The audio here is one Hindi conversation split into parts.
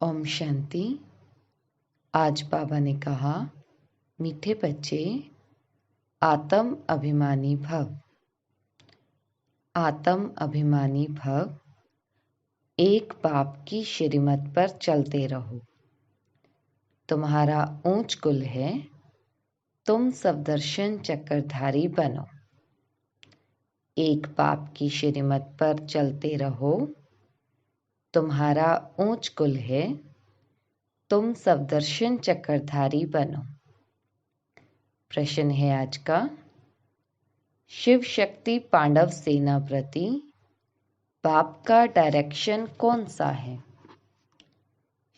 ओम शांति। आज बाबा ने कहा, मीठे बच्चे, आत्म अभिमानी भव। आत्म अभिमानी भव, एक बाप की श्रीमत पर चलते रहो। तुम्हारा ऊंच कुल है, तुम सवदर्शन चक्रधारी बनो। एक बाप की श्रीमत पर चलते रहो। तुम्हारा ऊंच कुल है, तुम सवदर्शन चक्रधारी बनो। प्रश्न है आज का, शिव शक्ति पांडव सेना प्रति बाप का डायरेक्शन कौन सा है?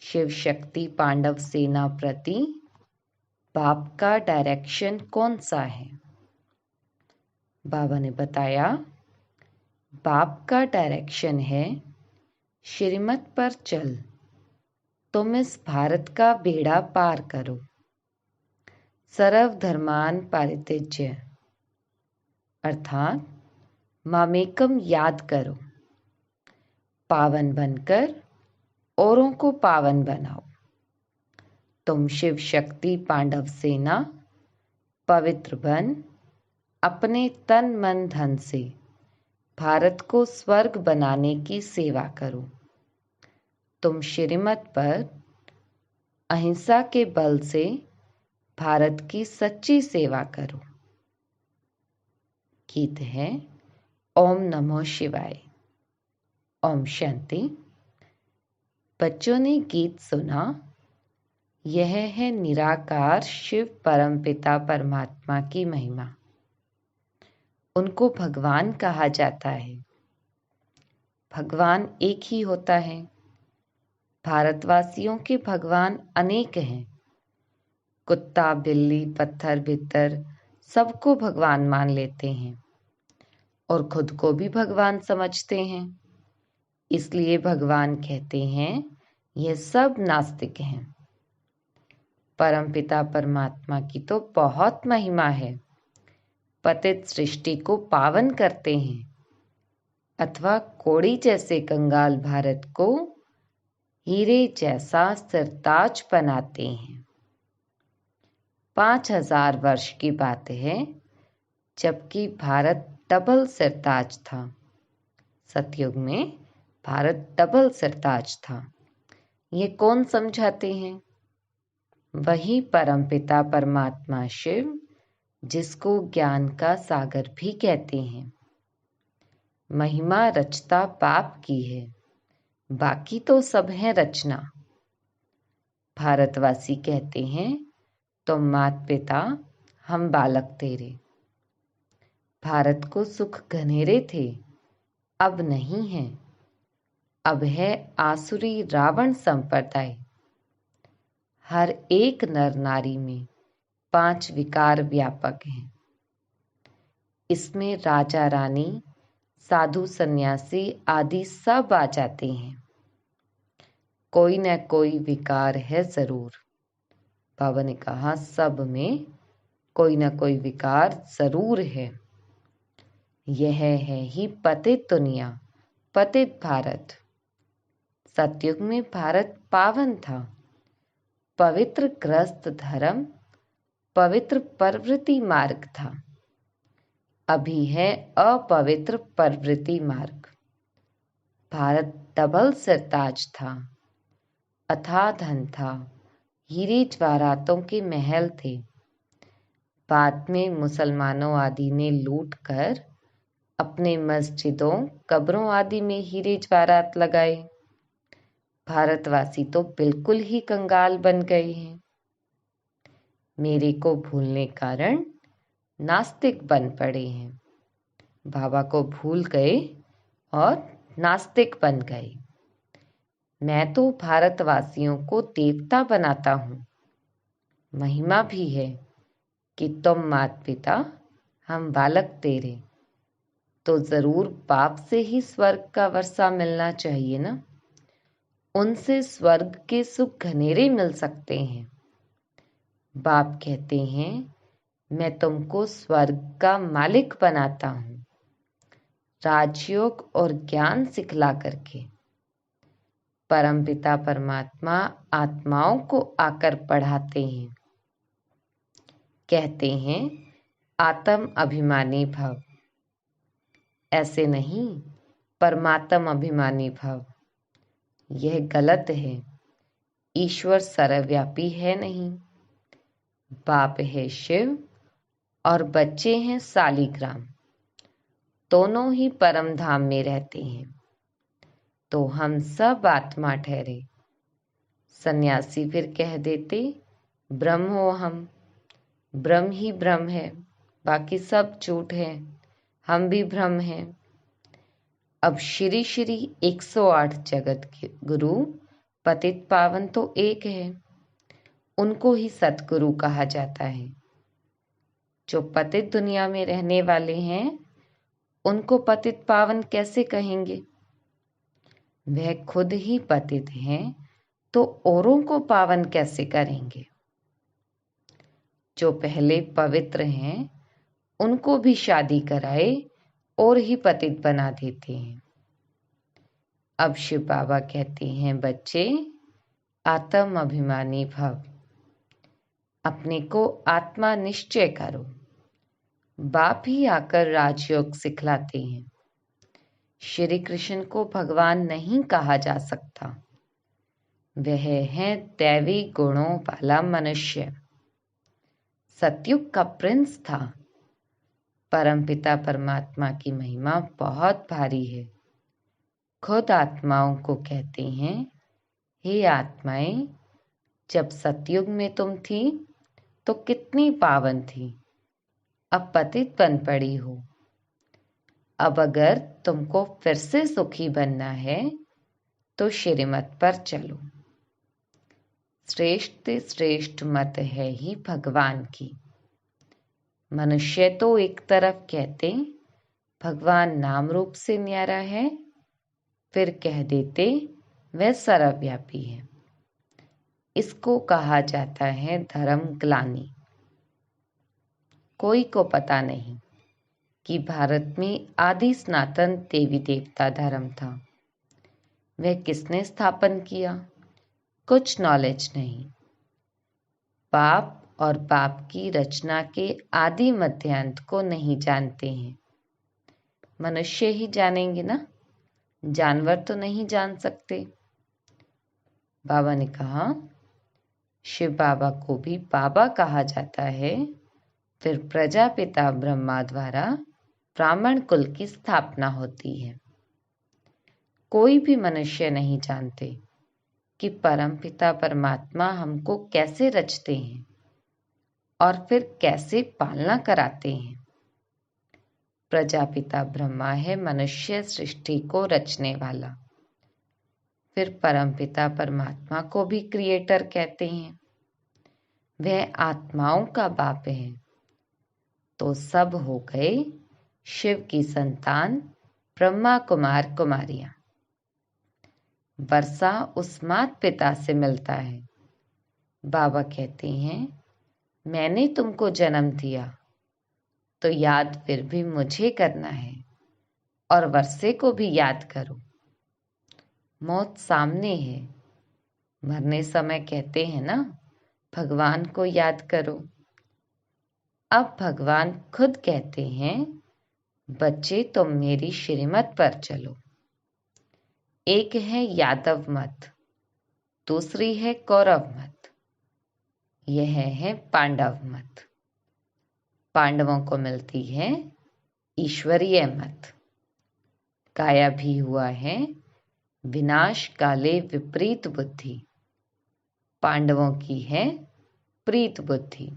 शिव शक्ति पांडव सेना प्रति बाप का डायरेक्शन कौन सा है? बाबा ने बताया, बाप का डायरेक्शन है, श्रीमत पर चल, तुम इस भारत का बेड़ा पार करो। सर्वधर्मान पारित्यज्य, अर्थात मामेकम याद करो। पावन बनकर औरों को पावन बनाओ। तुम शिव शक्ति पांडव सेना पवित्र बन अपने तन मन धन से भारत को स्वर्ग बनाने की सेवा करो। तुम श्रीमत पर अहिंसा के बल से भारत की सच्ची सेवा करो। गीत है ओम नमो शिवाय। ओम शांति। बच्चों ने गीत सुना। यह है निराकार शिव परमपिता परमात्मा की महिमा। उनको भगवान कहा जाता है। भगवान एक ही होता है। भारतवासियों के भगवान अनेक हैं। कुत्ता, बिल्ली, पत्थर, भित्तर सबको भगवान मान लेते हैं और खुद को भी भगवान समझते हैं। इसलिए भगवान कहते हैं, यह सब नास्तिक हैं। परमपिता परमात्मा की तो बहुत महिमा है। पतित सृष्टि को पावन करते हैं अथवा कोड़ी जैसे कंगाल भारत को हीरे जैसा सिरताज बनाते हैं। 5000 वर्ष की बात है, जबकि भारत डबल सिरताज था। सतयुग में भारत डबल सिरताज था। ये कौन समझाते हैं? वही परमपिता परमात्मा शिव, जिसको ज्ञान का सागर भी कहते हैं। महिमा रचता बाप की है, बाकी तो सब है रचना। भारतवासी कहते हैं, तुम मात पिता, हम बालक तेरे। भारत को सुख घनेरे थे, अब नहीं है। अब है आसुरी रावण संप्रदाय। हर एक नर नारी में 5 विकार व्यापक हैं। इसमें राजा रानी, साधु सन्यासी आदि सब आ जाते हैं। कोई न कोई विकार है जरूर। बाबा ने कहा, सब में कोई न कोई विकार जरूर है। यह है ही पतित दुनिया, पतित भारत। सतयुग में भारत पावन था। पवित्र ग्रस्त धर्म, पवित्र प्रवृत्ति मार्ग था। अभी है अपवित्र प्रवृत्ति मार्ग। भारत डबल सिरताज था। अथाह धन था। हीरे जवाहरातों के महल थे। बाद में मुसलमानों आदि ने लूट कर अपने मस्जिदों, कब्रों आदि में हीरे जवाहरात लगाए। भारतवासी तो बिल्कुल ही कंगाल बन गए हैं। मेरे को भूलने कारण नास्तिक बन पड़े हैं। बाबा को भूल गए और नास्तिक बन गए। मैं तो भारतवासियों को देवता बनाता हूँ। महिमा भी है कि तुम मात पिता, हम बालक तेरे। तो जरूर बाप से ही स्वर्ग का वर्षा मिलना चाहिए ना। उनसे स्वर्ग के सुख घनेरे मिल सकते हैं। बाप कहते हैं, मैं तुमको स्वर्ग का मालिक बनाता हूँ, राजयोग और ज्ञान सिखला करके। परमपिता परमात्मा आत्माओं को आकर पढ़ाते हैं, कहते हैं आत्म अभिमानी भव। ऐसे नहीं, परमात्म अभिमानी भव। यह गलत है। ईश्वर सर्वव्यापी है नहीं। बाप है शिव और बच्चे हैं सालीग्राम। दोनों ही परम धाम में रहते हैं, तो हम सब आत्मा ठहरे। सन्यासी फिर कह देते ब्रह्म हो हम, ब्रह्म ही ब्रह्म है, बाकी सब झूठ है, हम भी ब्रह्म हैं। अब श्री श्री 108 जगत के गुरु पतित पावन तो एक है, उनको ही सतगुरु कहा जाता है। जो पतित दुनिया में रहने वाले हैं उनको पतित पावन कैसे कहेंगे? वह खुद ही पतित हैं तो औरों को पावन कैसे करेंगे? जो पहले पवित्र हैं उनको भी शादी कराए और ही पतित बना देते हैं। अब शिव बाबा कहते हैं बच्चे आत्म अभिमानी भव, अपने को आत्मा निश्चय करो। बाप ही आकर राजयोग सिखलाते हैं। श्री कृष्ण को भगवान नहीं कहा जा सकता, वह है दैवी गुणों वाला मनुष्य। सतयुग का प्रिंस था। परमपिता परमात्मा की महिमा बहुत भारी है। खुद आत्माओं को कहते हैं हे आत्माएं, जब सतयुग में तुम थी तो कितनी पावन थी, अब पतित बन पड़ी हो। अब अगर तुमको फिर से सुखी बनना है तो श्रीमत पर चलो। श्रेष्ठ श्रेष्ठ मत है ही भगवान की। मनुष्य तो एक तरफ कहते भगवान नाम रूप से न्यारा है, फिर कह देते वह सर्वव्यापी है। इसको कहा जाता है धर्म ग्लानि। कोई को पता नहीं कि भारत में आदि सनातन देवी देवता धर्म था। वह किसने स्थापन किया? कुछ नॉलेज नहीं। बाप और बाप की रचना के आदि मध्यांत को नहीं जानते हैं। मनुष्य ही जानेंगे ना, जानवर तो नहीं जान सकते। बाबा ने कहा शिव बाबा को भी बाबा कहा जाता है। फिर प्रजापिता ब्रह्मा द्वारा ब्राह्मण कुल की स्थापना होती है। कोई भी मनुष्य नहीं जानते कि परमपिता परमात्मा हमको कैसे रचते हैं और फिर कैसे पालना कराते हैं। प्रजापिता ब्रह्मा है मनुष्य सृष्टि को रचने वाला। फिर परमपिता परमात्मा को भी क्रिएटर कहते हैं। वह आत्माओं का बाप है। तो सब हो गए शिव की संतान ब्रह्मा कुमार कुमारियां। वर्षा उस मात पिता से मिलता है। बाबा कहते हैं मैंने तुमको जन्म दिया तो याद फिर भी मुझे करना है और वर्षे को भी याद करो। मौत सामने है। मरने समय कहते हैं ना भगवान को याद करो। अब भगवान खुद कहते हैं बच्चे तुम मेरी श्रीमत पर चलो। एक है यादव मत, दूसरी है कौरव मत, यह है पांडव मत। पांडवों को मिलती है ईश्वरीय मत। गाया भी हुआ है विनाश काले विपरीत बुद्धि। पांडवों की है प्रीत बुद्धि।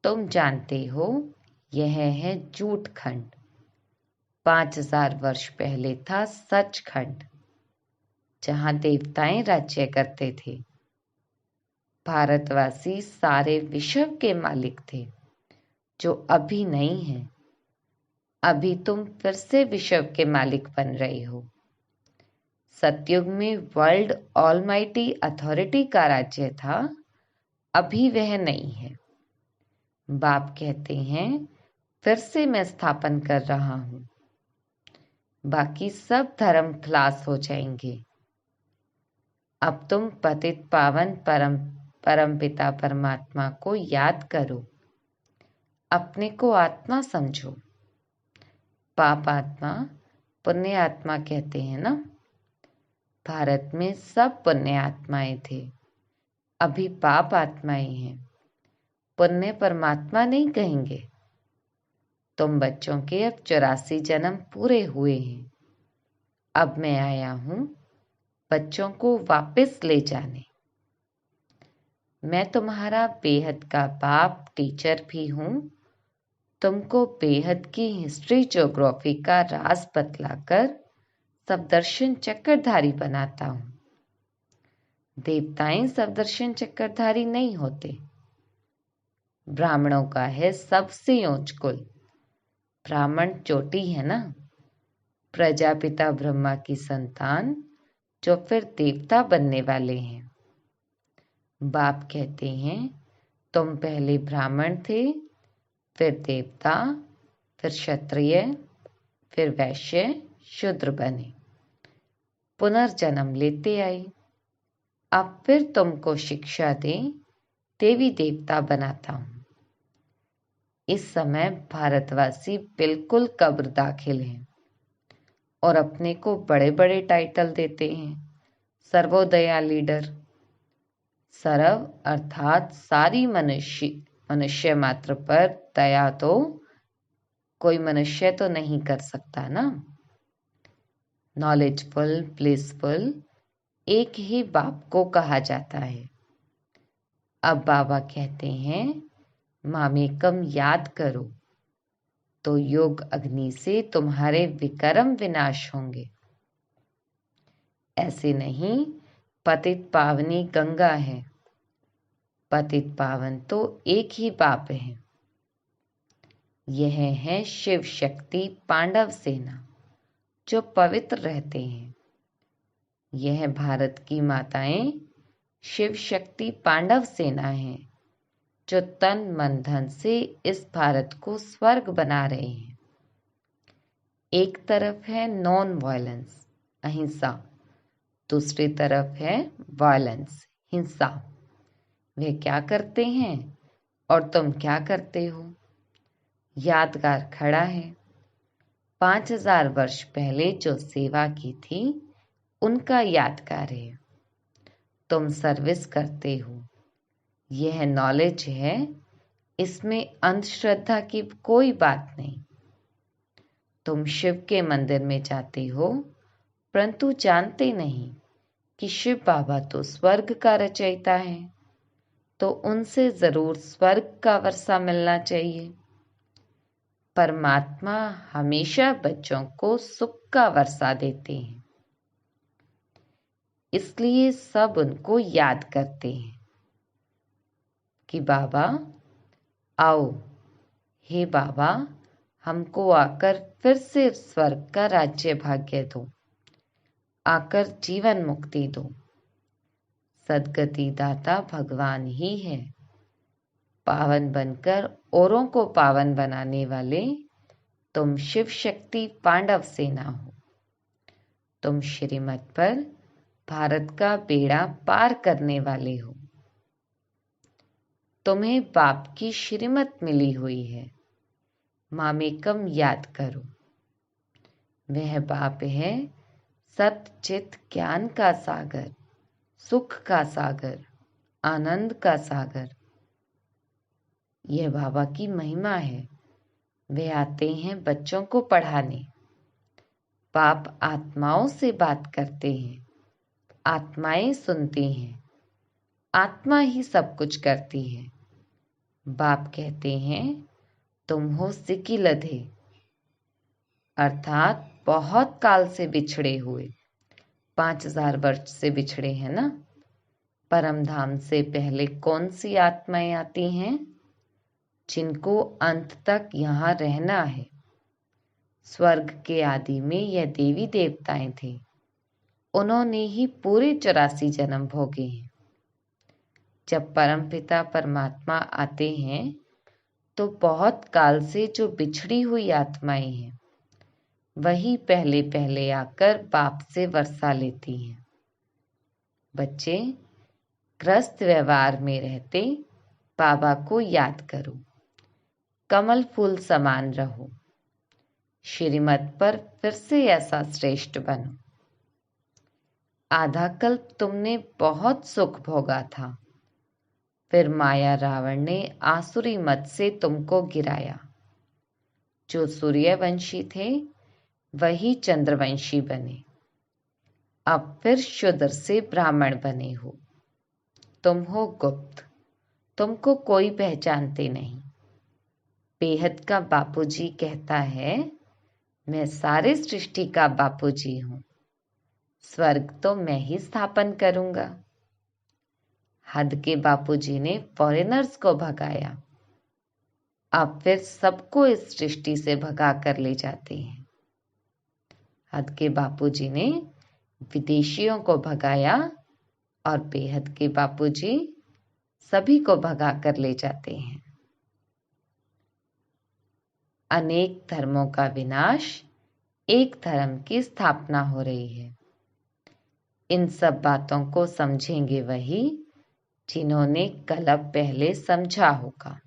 तुम जानते हो यह है झूठ खंड। 5000 वर्ष पहले था सचखंड, जहां देवताएं राज्य करते थे। भारतवासी सारे विश्व के मालिक थे, जो अभी नहीं है। अभी तुम फिर से विश्व के मालिक बन रहे हो। सतयुग में वर्ल्ड ऑलमाइटी अथॉरिटी का राज्य था, अभी वह नहीं है। बाप कहते हैं फिर से मैं स्थापन कर रहा हूं। बाकी सब धर्म खलास हो जाएंगे। अब तुम पतित पावन परम पिता परमात्मा को याद करो, अपने को आत्मा समझो। पाप आत्मा, पुण्य आत्मा कहते हैं ना। भारत में सब पुण्य आत्माएं थे, अभी पाप आत्माएं हैं। पुण्य परमात्मा नहीं कहेंगे। तुम बच्चों के अब 84 जन्म पूरे हुए हैं। अब मैं आया हूं बच्चों को वापस ले जाने। मैं तुम्हारा बेहद का बाप टीचर भी हूं। तुमको बेहद की हिस्ट्री ज्योग्राफी का राज बतलाकर सफदर्शन चक्रधारी बनाता हूं। देवताएं सफदर्शन चक्रधारी नहीं होते। ब्राह्मणों का है सबसे ऊंच कुल। ब्राह्मण चोटी है ना। प्रजापिता ब्रह्मा की संतान जो फिर देवता बनने वाले हैं। बाप कहते हैं तुम पहले ब्राह्मण थे, फिर देवता, फिर क्षत्रिय, फिर वैश्य, शूद्र बने, पुनर्जन्म लेते आए। अब फिर तुमको शिक्षा दे देवी देवता बनाता हूं। इस समय भारतवासी बिल्कुल कब्र दाखिल हैं और अपने को बड़े बड़े टाइटल देते हैं। सर्वोदया लीडर। सर्व अर्थात सारी मनुष्य मात्र पर दया तो कोई मनुष्य तो नहीं कर सकता ना। नॉलेजफुल, ब्लिसफुल एक ही बाप को कहा जाता है। अब बाबा कहते हैं मामेकम याद करो तो योग अग्नि से तुम्हारे विकर्म विनाश होंगे। ऐसे नहीं पतित पावनी गंगा है। पतित पावन तो एक ही बाप है। यह है शिव शक्ति पांडव सेना जो पवित्र रहते हैं। यह भारत की माताएं शिव शक्ति पांडव सेना है जो तन मन धन से इस भारत को स्वर्ग बना रहे हैं। एक तरफ है नॉन वायलेंस, अहिंसा, दूसरी तरफ है वायलेंस, हिंसा। वे क्या करते हैं और तुम क्या करते हो? यादगार खड़ा है। 5000 वर्ष पहले जो सेवा की थी उनका यादगार है। तुम सर्विस करते हो। यह नॉलेज है, इसमें अंधश्रद्धा की कोई बात नहीं। तुम शिव के मंदिर में जाते हो परंतु जानते नहीं कि शिव बाबा तो स्वर्ग का रचयिता है, तो उनसे जरूर स्वर्ग का वर्षा मिलना चाहिए। परमात्मा हमेशा बच्चों को सुख का वर्षा देते हैं, इसलिए सब उनको याद करते हैं कि बाबा आओ, हे बाबा हमको आकर फिर से स्वर्ग का राज्य भाग्य दो, आकर जीवन मुक्ति दो। सदगति दाता भगवान ही है। पावन बनकर औरों को पावन बनाने वाले तुम शिव शक्ति पांडव सेना हो। तुम श्रीमत पर भारत का बेड़ा पार करने वाले हो। तुम्हें बाप की श्रीमत मिली हुई है। मामेकम याद करो। वह बाप है सत्य चित ज्ञान का सागर, सुख का सागर, आनंद का सागर। यह बाबा की महिमा है। वे आते हैं बच्चों को पढ़ाने। बाप आत्माओं से बात करते हैं, आत्माएं सुनती हैं। आत्मा ही सब कुछ करती है। बाप कहते हैं तुम हो सिकी लधे, अर्थात बहुत काल से बिछड़े हुए। 5000 वर्ष से बिछड़े हैं ना। परम धाम से पहले कौन सी आत्माएं आती हैं? जिनको अंत तक यहाँ रहना है। स्वर्ग के आदि में यह देवी देवताएं थे। उन्होंने ही पूरे 84 जन्म भोगे हैं। जब परमपिता परमात्मा आते हैं तो बहुत काल से जो बिछड़ी हुई आत्माएं हैं वही पहले पहले आकर बाप से वर्षा लेती हैं। बच्चे, ग्रस्त व्यवहार में रहते बाबा को याद करो, कमल फूल समान रहो, श्रीमत पर फिर से ऐसा श्रेष्ठ बनो। आधा कल्प तुमने बहुत सुख भोगा था, फिर माया रावण ने आसुरी मत से तुमको गिराया। जो सूर्यवंशी थे वही चंद्रवंशी बने, अब फिर शूद्र से ब्राह्मण बने हो। तुम हो गुप्त, तुमको कोई पहचानते नहीं। बेहद का बापूजी कहता है, मैं सारे सृष्टि का बापूजी हूं, स्वर्ग तो मैं ही स्थापन करूंगा। हद के बापूजी ने फॉरेनर्स को भगाया, अब फिर सबको इस सृष्टि से भगा कर ले जाते हैं। हद के बापूजी ने विदेशियों को भगाया और बेहद के बापूजी सभी को भगा कर ले जाते हैं। अनेक धर्मों का विनाश, एक धर्म की स्थापना हो रही है। इन सब बातों को समझेंगे वही जिन्होंने कल्प पहले समझा होगा।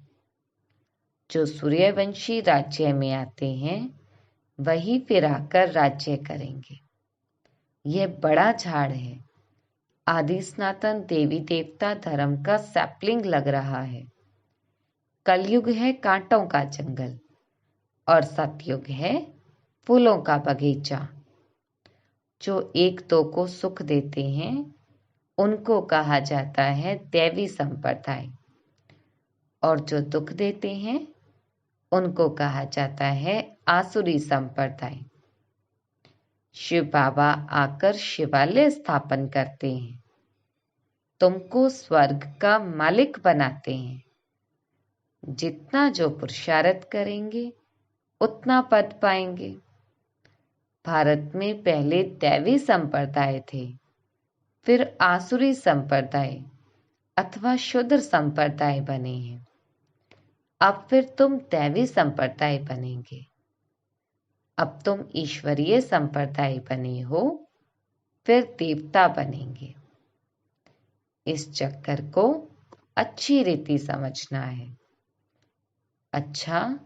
जो सूर्यवंशी राज्य में आते हैं वही फिर आकर राज्य करेंगे। यह बड़ा झाड़ है, आदि सनातन देवी देवता धर्म का सैपलिंग लग रहा है। कलयुग है कांटों का जंगल और सतयुग है फूलों का बगीचा। जो एक दो को सुख देते हैं उनको कहा जाता है दैवी संप्रदाय, और जो दुख देते हैं उनको कहा जाता है आसुरी संप्रदाय। शिव बाबा आकर शिवालय स्थापन करते हैं, तुमको स्वर्ग का मालिक बनाते हैं। जितना जो पुरुषार्थ करेंगे उतना पद पाएंगे। भारत में पहले दैवी संप्रदाय थे, फिर आसुरी संप्रदाय अथवा शूद्र संप्रदाय बने हैं। अब फिर तुम दैवी संप्रदाय बनेंगे। अब तुम ईश्वरीय संप्रदाय बने हो, फिर देवता बनेंगे। इस चक्कर को अच्छी रीति समझना है। अच्छा,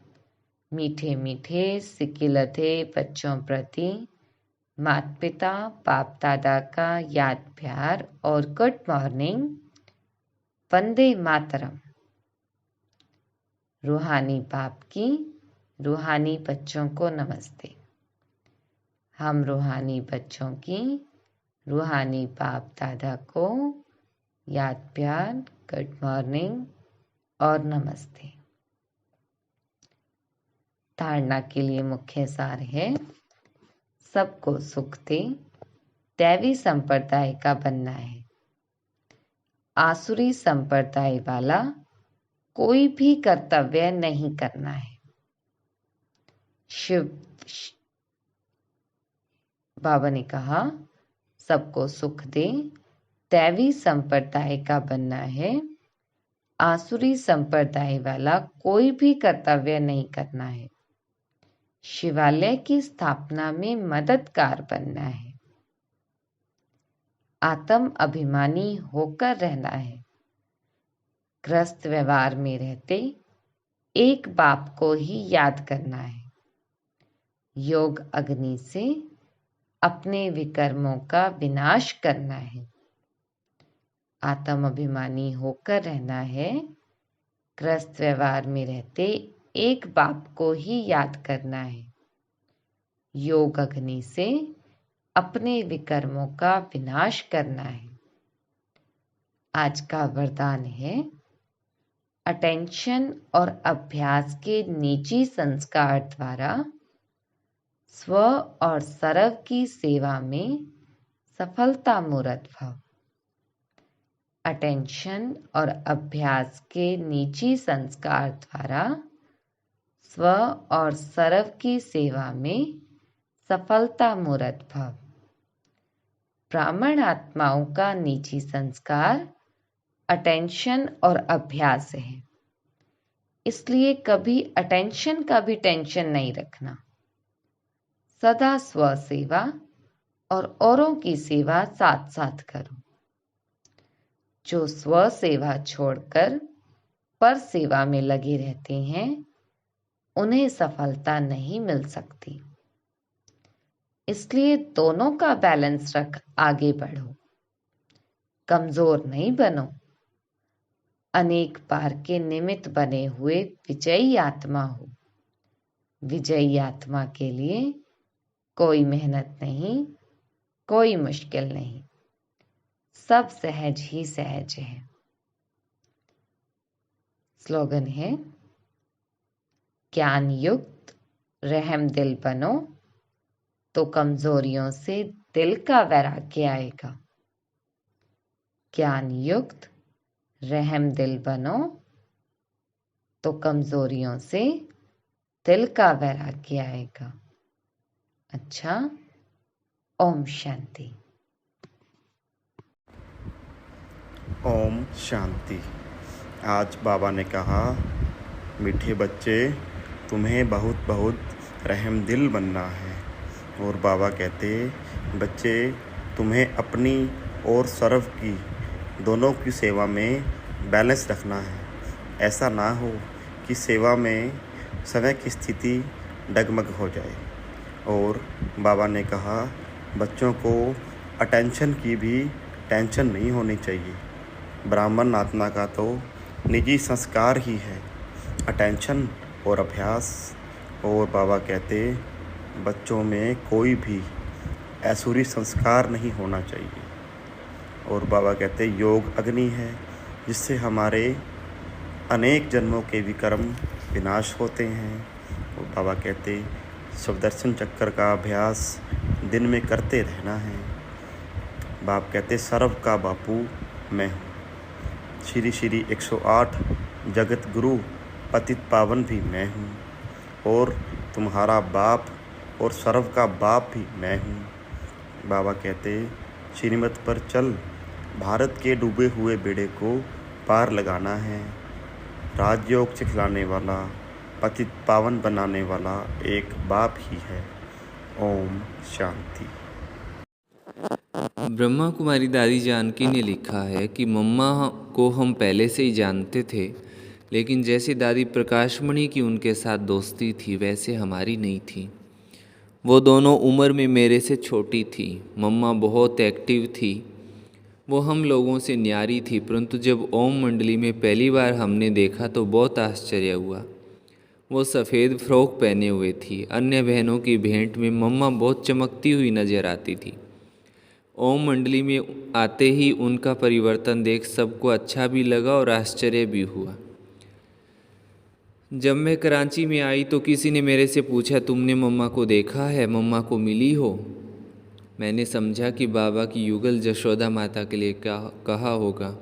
मीठे मीठे सिकिलते बच्चों प्रति माता पिता बाप दादा का याद प्यार और गुड मॉर्निंग। वंदे मातरम। रूहानी बाप की रूहानी बच्चों को नमस्ते। हम रूहानी बच्चों की रूहानी बाप दादा को याद प्यार, गुड मॉर्निंग और नमस्ते। धारणा के लिए मुख्य सार है, सबको सुख दे, दैवी संप्रदाय का बनना है। आसुरी संप्रदाय वाला कोई भी कर्तव्य नहीं करना है। शिव बाबा ने कहा, सबको सुख दे, दैवी संप्रदाय का बनना है। आसुरी संप्रदाय वाला कोई भी कर्तव्य नहीं करना है। शिवालय की स्थापना में मददगार बनना है। आत्म अभिमानी होकर रहना है। ग्रस्त व्यवहार में रहते एक बाप को ही याद करना है। योग अग्नि से अपने विकर्मों का विनाश करना है। आत्म अभिमानी होकर रहना है। ग्रस्त व्यवहार में रहते एक बाप को ही याद करना है। योग अग्नि से अपने विकर्मों का विनाश करना है। आज का वरदान है, अटेंशन और अभ्यास के निजी संस्कार द्वारा स्व और सर्व की सेवा में सफलता मूर्त भव। अटेंशन और अभ्यास के निजी संस्कार द्वारा स्व और सर्व की सेवा में सफलता मूर्त भव। ब्राह्मण आत्माओं का निजी संस्कार अटेंशन और अभ्यास है, इसलिए कभी अटेंशन का भी टेंशन नहीं रखना। सदा स्व सेवा और औरों की सेवा साथ साथ करो। जो स्व सेवा छोड़कर पर सेवा में लगे रहते हैं उन्हें सफलता नहीं मिल सकती। इसलिए दोनों का बैलेंस रख आगे बढ़ो, कमजोर नहीं बनो। अनेक बार के निमित्त बने हुए विजयी आत्मा हो। विजयी आत्मा के लिए कोई मेहनत नहीं, कोई मुश्किल नहीं, सब सहज ही सहज है। स्लोगन है, ज्ञान युक्त रहम दिल बनो तो कमजोरियों से दिल का वैराग्य आएगा। ज्ञान युक्त रहम दिल बनो तो कमजोरियों से दिल का वैराग्य आएगा। अच्छा, ओम शांति। ओम शांति। आज बाबा ने कहा, मीठे बच्चे, तुम्हें बहुत बहुत रहम दिल बनना है। और बाबा कहते, बच्चे, तुम्हें अपनी और सर्व की दोनों की सेवा में बैलेंस रखना है। ऐसा ना हो कि सेवा में समय की स्थिति डगमग हो जाए। और बाबा ने कहा, बच्चों को अटेंशन की भी टेंशन नहीं होनी चाहिए। ब्राह्मण आत्मा का तो निजी संस्कार ही है अटेंशन और अभ्यास। और बाबा कहते, बच्चों में कोई भी ऐसुरी संस्कार नहीं होना चाहिए। और बाबा कहते, योग अग्नि है जिससे हमारे अनेक जन्मों के विकर्म विनाश होते हैं। और बाबा कहते, सुदर्शन चक्र का अभ्यास दिन में करते रहना है। बाप कहते, सर्व का बापू मैं हूँ। श्री श्री 108 जगत गुरु पतित पावन भी मैं हूँ। और तुम्हारा बाप और सर्व का बाप भी मैं हूँ। बाबा कहते, श्रीमत पर चल, भारत के डूबे हुए बेड़े को पार लगाना है। राजयोग सिखलाने वाला, पतित पावन बनाने वाला एक बाप ही है। ओम शांति। ब्रह्मा कुमारी दादी जानकी ने लिखा है कि मम्मा को हम पहले से ही जानते थे, लेकिन जैसे दादी प्रकाशमणि की उनके साथ दोस्ती थी वैसे हमारी नहीं थी। वो दोनों उम्र में मेरे से छोटी थी। मम्मा बहुत एक्टिव थी, वो हम लोगों से न्यारी थी, परंतु जब ओम मंडली में पहली बार हमने देखा तो बहुत आश्चर्य हुआ। वो सफ़ेद फ्रॉक पहने हुए थी। अन्य बहनों की भेंट में मम्मा बहुत चमकती हुई नजर आती थी। ओम मंडली में आते ही उनका परिवर्तन देख सबको अच्छा भी लगा और आश्चर्य भी हुआ। जब मैं कराची में आई तो किसी ने मेरे से पूछा, तुमने मम्मा को देखा है, मम्मा को मिली हो? मैंने समझा कि बाबा की युगल जशोदा माता के लिए कहा होगा।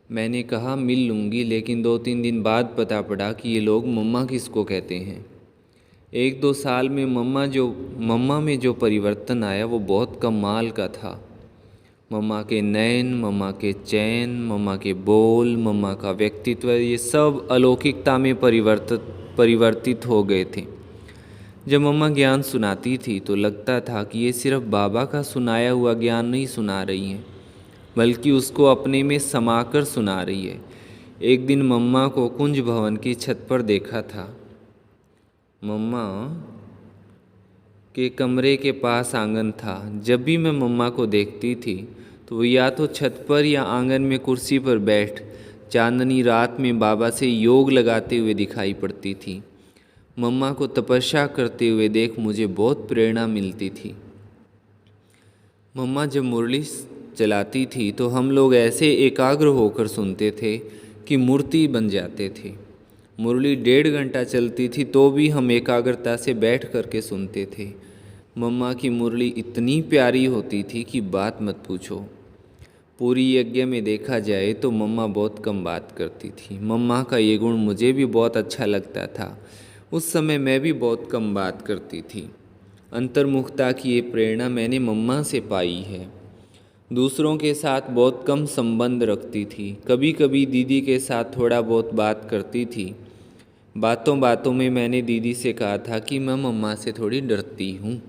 मैंने कहा मिल लूँगी, लेकिन 2-3 दिन बाद पता पड़ा कि ये लोग मम्मा किसको कहते हैं। 1-2 साल में मम्मा में जो परिवर्तन आया वो बहुत कमाल का था। मम्मा के नयन, मम्मा के चैन, मम्मा के बोल, मम्मा का व्यक्तित्व, ये सब अलौकिकता में परिवर्तित हो गए थे। जब मम्मा ज्ञान सुनाती थी तो लगता था कि ये सिर्फ बाबा का सुनाया हुआ ज्ञान नहीं सुना रही हैं, बल्कि उसको अपने में समाकर सुना रही है। एक दिन मम्मा को कुंज भवन की छत पर देखा था। मम्मा के कमरे के पास आंगन था। जब भी मैं मम्मा को देखती थी तो वो या तो छत पर या आंगन में कुर्सी पर बैठ चांदनी रात में बाबा से योग लगाते हुए दिखाई पड़ती थी। मम्मा को तपस्या करते हुए देख मुझे बहुत प्रेरणा मिलती थी। मम्मा जब मुरली चलाती थी तो हम लोग ऐसे एकाग्र होकर सुनते थे कि मूर्ति बन जाते थे। मुरली 1.5 घंटा चलती थी तो भी हम एकाग्रता से बैठ करके सुनते थे। मम्मा की मुरली इतनी प्यारी होती थी कि बात मत पूछो। पूरी यज्ञ में देखा जाए तो मम्मा बहुत कम बात करती थी। मम्मा का ये गुण मुझे भी बहुत अच्छा लगता था। उस समय मैं भी बहुत कम बात करती थी। अंतर्मुखता की ये प्रेरणा मैंने मम्मा से पाई है। दूसरों के साथ बहुत कम संबंध रखती थी। कभी कभी दीदी के साथ थोड़ा बहुत बात करती थी। बातों बातों में मैंने दीदी से कहा था कि मैं मम्मा से थोड़ी डरती हूँ।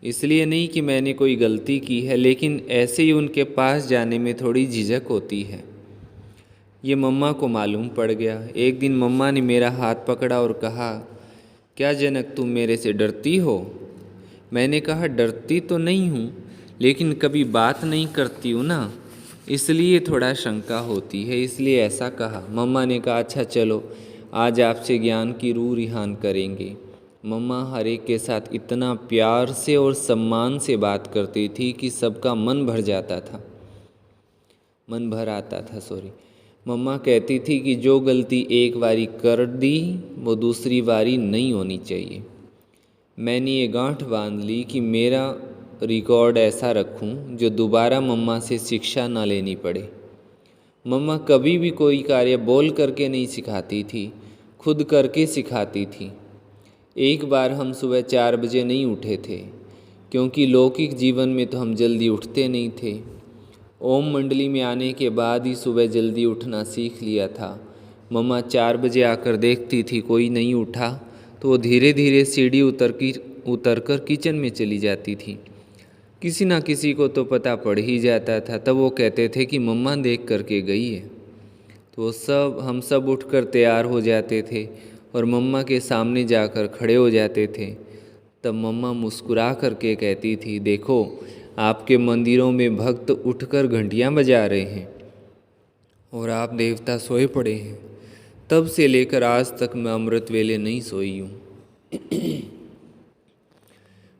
इसलिए नहीं कि मैंने कोई गलती की है, लेकिन ऐसे ही उनके पास जाने में थोड़ी झिझक होती है। ये मम्मा को मालूम पड़ गया। एक दिन मम्मा ने मेरा हाथ पकड़ा और कहा, क्या जनक तुम मेरे से डरती हो? मैंने कहा, डरती तो नहीं हूँ, लेकिन कभी बात नहीं करती हूँ ना, इसलिए थोड़ा शंका होती है, इसलिए ऐसा कहा। मम्मा ने कहा, अच्छा चलो आज आपसे ज्ञान की रूह रिहान करेंगे। मम्मा हर एक के साथ इतना प्यार से और सम्मान से बात करती थी कि सबका मन भर आता था। मम्मा कहती थी कि जो गलती एक बारी कर दी वो दूसरी बारी नहीं होनी चाहिए। मैंने ये गांठ बांध ली कि मेरा रिकॉर्ड ऐसा रखूं जो दोबारा मम्मा से शिक्षा ना लेनी पड़े। मम्मा कभी भी कोई कार्य बोल करके नहीं सिखाती थी, खुद करके सिखाती थी। एक बार हम सुबह 4 बजे नहीं उठे थे, क्योंकि लौकिक जीवन में तो हम जल्दी उठते नहीं थे। ओम मंडली में आने के बाद ही सुबह जल्दी उठना सीख लिया था। मम्मा 4 बजे आकर देखती थी कोई नहीं उठा तो वो धीरे धीरे सीढ़ी उतरकर किचन में चली जाती थी। किसी ना किसी को तो पता पड़ ही जाता था। तब वो कहते थे कि मम्मा देख करके गई है। तो हम सब उठकर तैयार हो जाते थे और मम्मा के सामने जाकर खड़े हो जाते थे। तब मम्मा मुस्कुरा करके कहती थी, देखो आपके मंदिरों में भक्त उठकर घंटियां बजा रहे हैं और आप देवता सोए पड़े हैं। तब से लेकर आज तक मैं अमृत वेले नहीं सोई हूँ।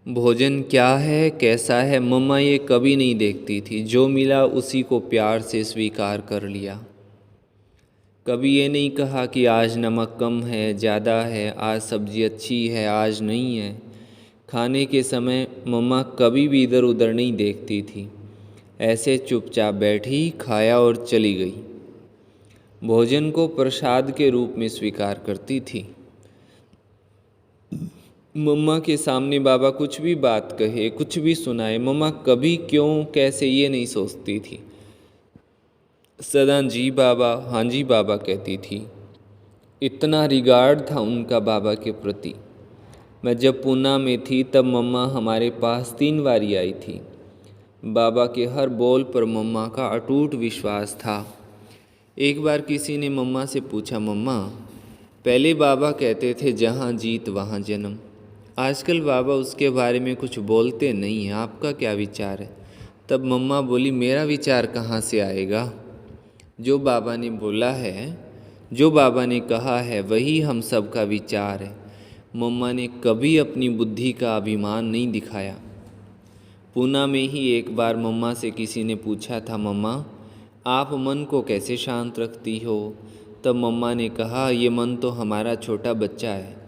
भोजन क्या है, कैसा है, मम्मा ये कभी नहीं देखती थी। जो मिला उसी को प्यार से स्वीकार कर लिया। कभी ये नहीं कहा कि आज नमक कम है, ज़्यादा है, आज सब्ज़ी अच्छी है, आज नहीं है। खाने के समय मम्मा कभी भी इधर उधर नहीं देखती थी। ऐसे चुपचाप बैठी, खाया और चली गई। भोजन को प्रसाद के रूप में स्वीकार करती थी। मम्मा के सामने बाबा कुछ भी बात कहे, कुछ भी सुनाए, मम्मा कभी क्यों कैसे ये नहीं सोचती थी। सदा जी बाबा, हाँ जी बाबा कहती थी। इतना रिगार्ड था उनका बाबा के प्रति। मैं जब पूना में थी तब मम्मा हमारे पास 3 बारी आई थी। बाबा के हर बोल पर मम्मा का अटूट विश्वास था। एक बार किसी ने मम्मा से पूछा, मम्मा पहले बाबा कहते थे जहाँ जीत वहाँ जन्म, आजकल बाबा उसके बारे में कुछ बोलते नहीं हैं, आपका क्या विचार है? तब मम्मा बोली, मेरा विचार कहाँ से आएगा? जो बाबा ने बोला है, जो बाबा ने कहा है, वही हम सब का विचार है। मम्मा ने कभी अपनी बुद्धि का अभिमान नहीं दिखाया। पूना में ही एक बार मम्मा से किसी ने पूछा था, मम्मा आप मन को कैसे शांत रखती हो? तब मम्मा ने कहा, ये मन तो हमारा छोटा बच्चा है।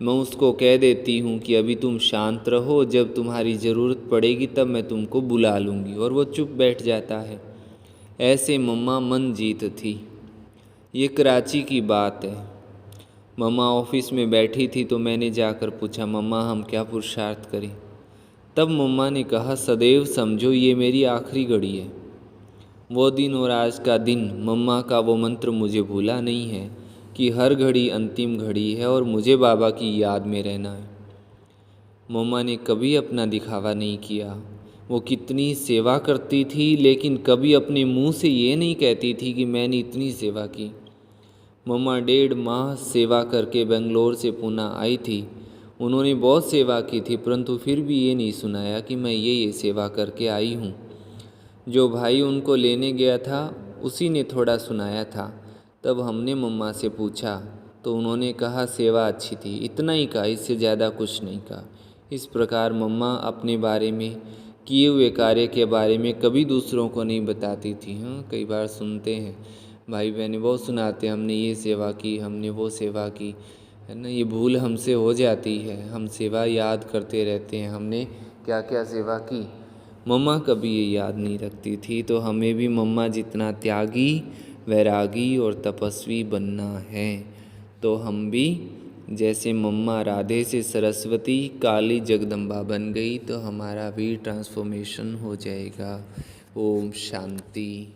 मैं उसको कह देती हूँ कि अभी तुम शांत रहो, जब तुम्हारी ज़रूरत पड़ेगी तब मैं तुमको बुला लूँगी, और वो चुप बैठ जाता है। ऐसे मम्मा मन जीत थी। ये कराची की बात है। मम्मा ऑफिस में बैठी थी तो मैंने जाकर पूछा, मम्मा हम क्या पुरुषार्थ करें? तब मम्मा ने कहा, सदैव समझो ये मेरी आखिरी घड़ी है। वो दिन और आज का दिन, मम्मा का वो मंत्र मुझे भूला नहीं है कि हर घड़ी अंतिम घड़ी है और मुझे बाबा की याद में रहना है। मम्मा ने कभी अपना दिखावा नहीं किया। वो कितनी सेवा करती थी, लेकिन कभी अपने मुंह से ये नहीं कहती थी कि मैंने इतनी सेवा की। मम्मा 1.5 माह सेवा करके बेंगलोर से पूना आई थी। उन्होंने बहुत सेवा की थी, परंतु फिर भी ये नहीं सुनाया कि मैं ये सेवा करके आई हूँ। जो भाई उनको लेने गया था उसी ने थोड़ा सुनाया था। तब हमने मम्मा से पूछा तो उन्होंने कहा सेवा अच्छी थी, इतना ही कहा, इससे ज़्यादा कुछ नहीं कहा। इस प्रकार मम्मा अपने बारे में किए हुए कार्य के बारे में कभी दूसरों को नहीं बताती थी। हाँ, कई बार सुनते हैं भाई बहनें बहुत सुनाते हैं, हमने ये सेवा की, हमने वो सेवा की, है ना। ये भूल हमसे हो जाती है, हम सेवा याद करते रहते हैं हमने क्या क्या सेवा की। मम्मा कभी ये याद नहीं रखती थी। तो हमें भी मम्मा जितना त्यागी, वैरागी और तपस्वी बनना है। तो हम भी जैसे मम्मा राधे से सरस्वती, काली जगदम्बा बन गई, तो हमारा भी ट्रांसफॉर्मेशन हो जाएगा। ओम शांति।